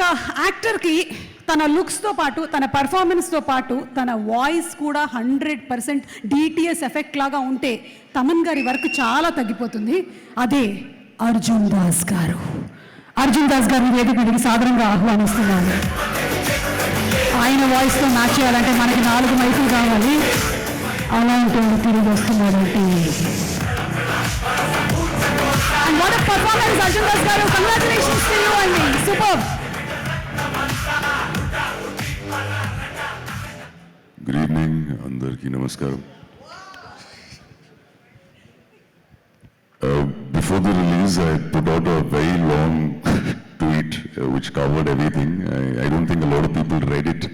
ఒక యాక్టర్కి తన లుక్స్తో పాటు తన పర్ఫార్మెన్స్తో పాటు తన వాయిస్ కూడా 100% డిటిఎస్ ఎఫెక్ట్ లాగా ఉంటే తమన్ గారి వర్క్ చాలా తగ్గిపోతుంది. అదే అర్జున్ దాస్ గారు. అర్జున్ దాస్ గారిని వేదికకి సాదరంగా ఆహ్వానిస్తున్నాను. ఆయన వాయిస్తో మ్యాచ్ చేయాలంటే మనకి 4 మైకులు కావాలి. అలాంటి తిరిగి వస్తున్నారంటే And what a performance, Arjun Das garu. Congratulations to you and me. Superb. Good evening, Andarki Namaskaram. Before the release, I put out a very long tweet which covered everything. I don't think a lot of people read it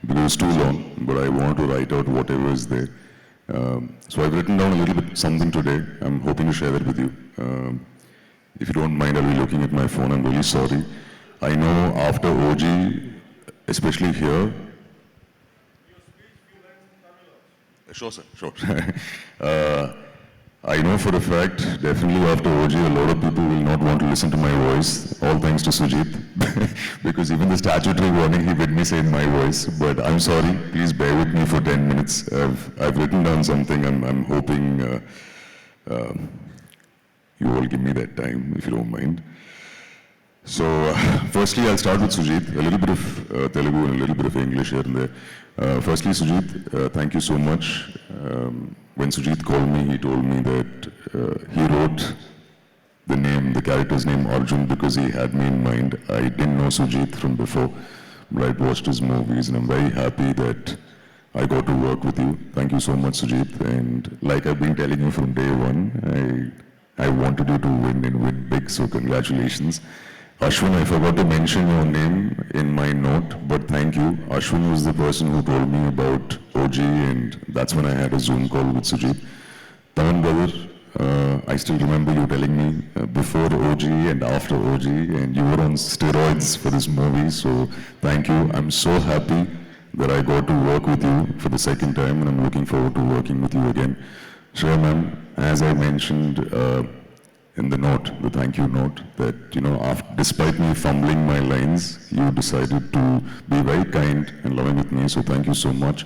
because it's too long, but I want to write out whatever is there. So I've written down a little bit something today. I'm hoping to share that with you. If you don't mind, I'll be looking at my phone. I'm really sorry. I know after OG, especially here. Sure, sir. Sure. I know for a fact, definitely after OG, a lot of people will not want to listen to my voice. All thanks to Sujit, because even the statutory warning, he made me say in my voice. But I'm sorry. Please bear with me for 10 minutes. I've written down something. I'm hoping you all give me that time, if you don't mind. So, firstly, I'll start with Sujit. A little bit of Telugu and a little bit of English here and there. Firstly, Sujit, thank you so much. When Sujit called me, he told me that he wrote the character's name Arjun because he had me in mind. I didn't know Sujit from before, but I'd watched his movies and I'm very happy that I got to work with you. Thank you so much, Sujit. And like I've been telling you from day one, I wanted you to win and win big, so congratulations. Ashwin, I forgot to mention your name in my note, but thank you. Ashwin was the person who told me about OG, and that's when I had a Zoom call with Sujit. Taman brother, I still remember you telling me before OG and after OG, and you were on steroids for this movie, so thank you. I'm so happy that I got to work with you for the second time, and I'm looking forward to working with you again. Shreya ma'am, as I mentioned in the note, the thank you note, that, you know, despite me fumbling my lines, you decided to be very kind and loving with me, so thank you so much.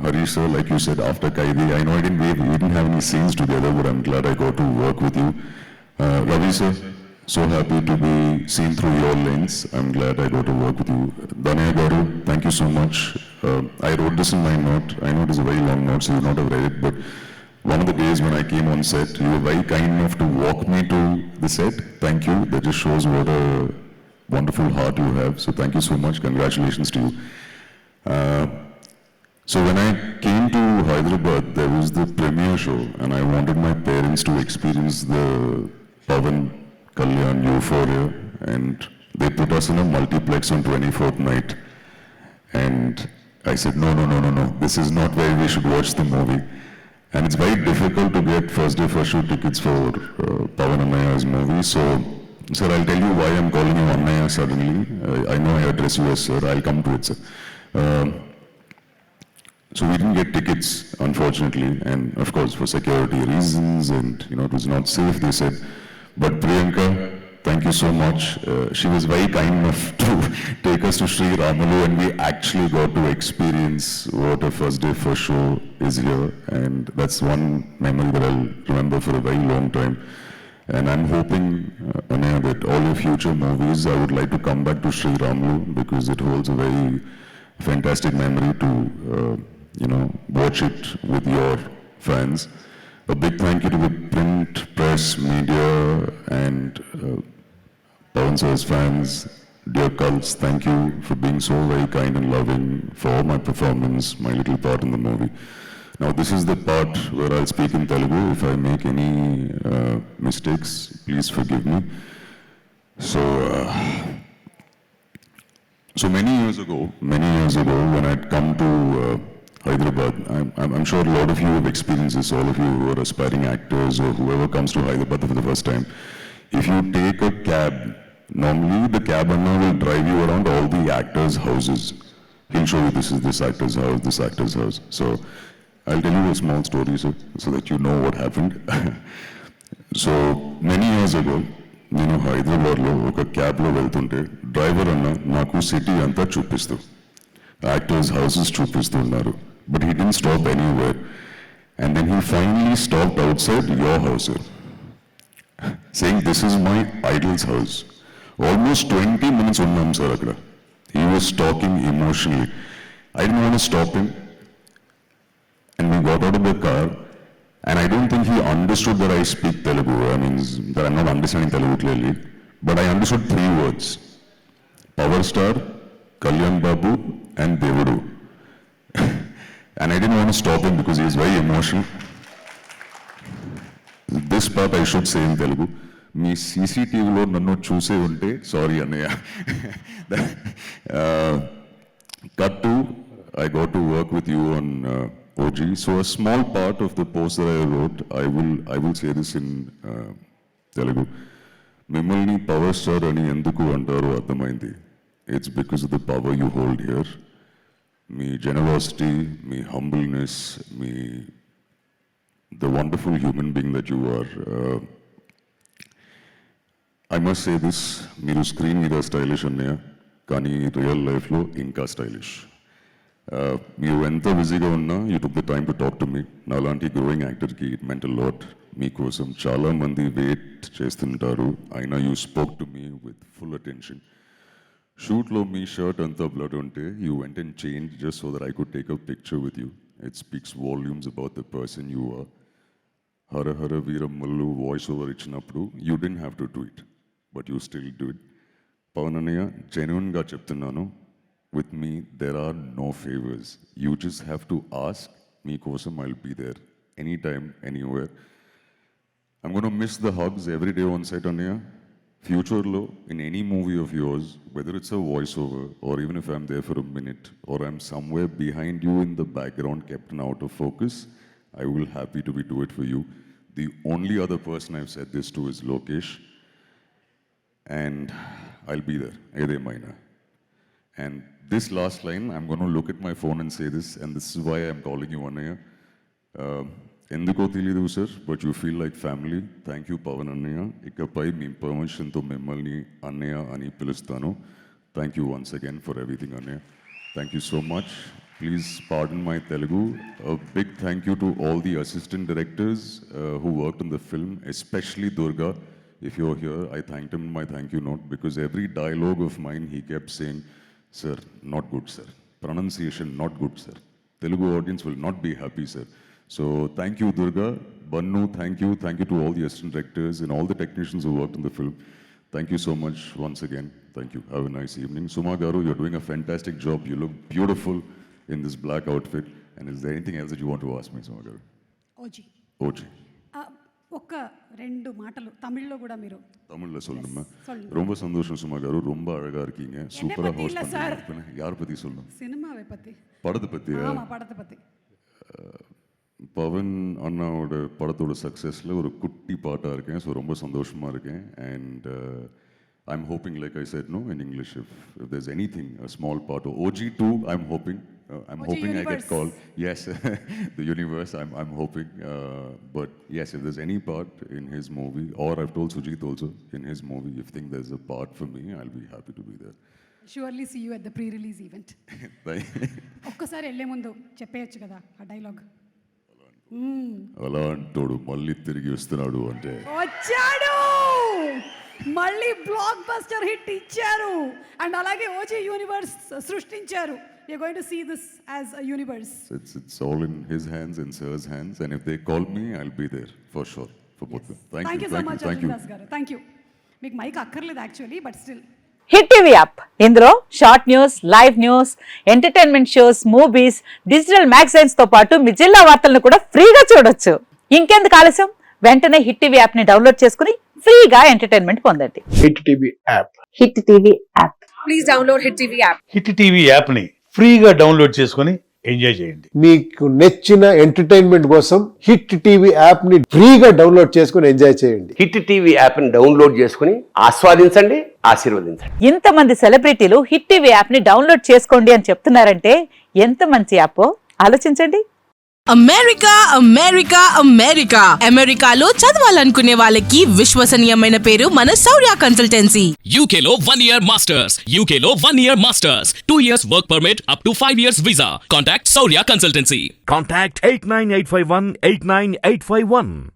Harish sir, like you said, after Kaidi, I know we didn't have any scenes together, but I'm glad I got to work with you. Ravi sir, so happy to be seen through your lens. I'm glad I got to work with you. Danaya Garu, thank you so much. I wrote this in my note. I know it is a very long note, so you not have read it, but one of the days when I came on set, you were very kind enough to walk me to the set. Thank you. That just shows what a wonderful heart you have. So thank you so much. Congratulations to you. So when I came to Hyderabad, there was the premiere show, and I wanted my parents to experience the Pavan Kalyan Euphoria, and they put us in a multiplex on 24th night. And I said, no. This is not where we should watch the movie. And it's very difficult to get first day first show tickets for Pavan Annaya's movie. So, sir, I'll tell you why I'm calling you Annaya suddenly. I know I address you as sir. I'll come to it, sir. So we didn't get tickets, unfortunately, and of course for security reasons, and you know it was not safe, they said. But Priyanka, thank you so much. She was very kind enough to take us to Sri Ramalu, and we actually got to experience what a first day first show is here, and that's one memory that I'll remember for a very long time. And I'm hoping, Anaya, that all your future movies, I would like to come back to Sri Ramalu because it holds a very fantastic memory to, watch it with your fans. A big thank you to the print, press, media, and Pawan sir's fans. Dear cults, thank you for being so very kind and loving for all my performance, my little part in the movie. Now this is the part where I'll speak in Telugu. If I make any mistakes, please forgive me. So many years ago, when I'd come to Hyderabad, I'm sure a lot of you have experienced this, all of you who are aspiring actors or whoever comes to Hyderabad for the first time. If you take a cab, normally the cab owner will drive you around all the actors' houses. He'll show you this is this actor's house, this actor's house. So I'll tell you a small story so that you know what happened. So many years ago, నేను హైదరాబాద్లో ఒక క్యాబ్లో వెళ్తుంటే driver అన్న నాకు city అంతా చూపిస్తూ actors houses చూపిస్తూ ఉన్నారు. But he didn't stop anywhere and then he finally stopped outside your house saying this is my idol's house. Almost 20 minutes ఉన్నాం సార్ అక్కడ. He was talking emotionally. I didn't want to stop him. And we got out of the car and I don't think he understood that I speak Telugu. I mean, that I'm not understanding Telugu clearly. But I understood 3 words. Power Star, Kalyan Babu and Devudu. And I didn't want to stop him because he is very emotional. This part I should say in Telugu. మీ సీసీటీవీలో నన్ను చూసే ఉంటే sorry అన్నయ్య. Cut to, I got to work with you on OG. So a small part of the post that I wrote, I will say this in Telugu. మిమ్మల్ని power star అని ఎందుకు అంటారో అర్థమైంది. It's because of the power you hold here. Me generosity, me humbleness, the wonderful human being that you are. I must say this, మీరు screen మీద stylish అన్నయ్య, కానీ real లైఫ్లో ఇంకా స్టైలిష్. మీరు ఎంత బిజీగా ఉన్నా you took the time to talk to me. నాలాంటి గ్రోయింగ్ యాక్టర్కి ఇట్ మెంట్ అ లాట్. మీకోసం చాలామంది వెయిట్ చేస్తుంటారు, అయినా you spoke to me with full attention. షూట్లో మీ షర్ట్ అంతా బ్లడ్ ఉంటే you went and change just so that I could take a picture with you. It speaks volumes about the person you are. Hari Hara Veeramallu voice over ఇచ్చినప్పుడు you didn't have to do it, but you still do it. Pavan Annaya, genuinely చెప్తున్నాను, with me there are no favors. You just have to ask me kosam, I'll be there anytime, anywhere. I'm going to miss the hugs every day on set, Annaya. Future lo, in any movie of yours, whether it's a voiceover or even if I'm there for a minute or I'm somewhere behind you in the background kept out of focus, I will happy to do it for you. The only other person I've said this to is Lokesh. And I'll be there, Ede Maina. And this last line, I'm going to look at my phone and say this, and this is why I'm calling you Annaya. Enduko telidu sir, but you feel like family. Thank you, Pavan Annaya. Ikapai mee permission to mimmalni Annaya ani pilustanu. Thank you once again for everything, Annaya. Thank you so much. Please pardon my Telugu. A big thank you to all the assistant directors who worked on the film, especially Durga. If you're here, I thanked him in my thank you note because every dialogue of mine he kept saying, sir, not good, sir. Pronunciation, not good, sir. Telugu audience will not be happy, sir. So thank you, Durga. Bannu, thank you. Thank you to all the assistant directors and all the technicians who worked on the film. Thank you so much once again. Thank you. Have a nice evening. Suma Garu, you're doing a fantastic job. You look beautiful in this black outfit. And is there anything else that you want to ask me, Suma Garu? OG OG. ఒక్క 2 మాటలు తమిళ్లో కూడా మీరు தமிழ்ல சொல்லணுமா? சொல்லுங்க. ரொம்ப சந்தோஷம் சுமா காரு, ரொம்ப அழகா இருக்கீங்க, சூப்பரா பத்தி ஹோஸ்ட் இல்ல சார். பண்ணீங்க. யார் பத்தி சொல்லணும்? சினிமாவை பத்தி. படத்தை பத்தியா? ஆமா, படத்தை பத்தி. பவன் அண்ணாவோட படத்தோட சக்ஸஸ்ல ஒரு குட்டி பாட்டா இருக்கேன். ஸோ ரொம்ப சந்தோஷமா இருக்கேன். And I'm hoping, like I said, no, in English, if there's anything, a small part of OG2, I'm hoping OG I get universe. called. Yes, the universe, I'm hoping. But yes, if there's any part in his movie, or I've told Sujit also, in his movie, if you think there's a part for me, I'll be happy to be there. Surely see you at the pre-release event. ఒక్కసారి వెళ్ళే ముందు చెప్పేయచ్చు కదా ఆ dialogue. అలా అంటాడు మళ్ళీ తిరిగి వస్తున్నాడు అంటే వచ్చాడు, మళ్ళీ బ్లాక్ బస్టర్ హిట్ ఇచ్చారు అండ్ అలాగే ఓజీ యూనివర్స్ సృష్టించారు. You're going to see this as a universe. It's all in his hands, in Sir's hands, and if they call me, I'll be there for sure for both them. Thank you so much, Arjun Das garu. Thank you. మీకు mike అక్కర్లేదు actually, but still. Hit TV app, ఇందులో short news, live news, entertainment shows, movies, digital magazines తో పాటు మీ జిల్లా వార్తలను కూడా ఫ్రీగా చూడొచ్చు. ఇంకెందుకు ఆలస్యం, వెంటనే హిట్ టీవీ యాప్ ని డౌన్లోడ్ చేసుకుని ఫ్రీగా ఎంటర్టైన్మెంట్ పొందండి. Hit TV app. Hit TV app. Please download hit TV app. Hit TV app ని ఫ్రీగా డౌన్లోడ్ చేసుకుని ఎంజాయ్ చేయండి. మీకు నచ్చిన ఎంటర్టైన్మెంట్ కోసం హిట్ టీవీ యాప్ ని ఫ్రీగా డౌన్లోడ్ చేసుకుని ఎంజాయ్ చేయండి. హిట్ టీవీ యాప్ ని డౌన్లోడ్ చేసుకుని ఆస్వాదించండి, ఆశీర్వదించండి. ఇంతమంది సెలబ్రిటీలు హిట్ టీవీ యాప్ ని డౌన్లోడ్ చేసుకోండి అని చెప్తున్నారంటే ఎంత మంచి యాప్ ఆలోచించండి. అమెరికా అమెరికా అమెరికా అమెరికాలో చదవాలనుకునే వాళ్ళకి విశ్వసనీయమైన పేరు మన శౌర్య consultancy. UK Law 1 Year Masters. UK Law 1 Year Masters. 2 years work permit up to 5 years visa. Contact Saurya Consultancy. Contact 89851 89851.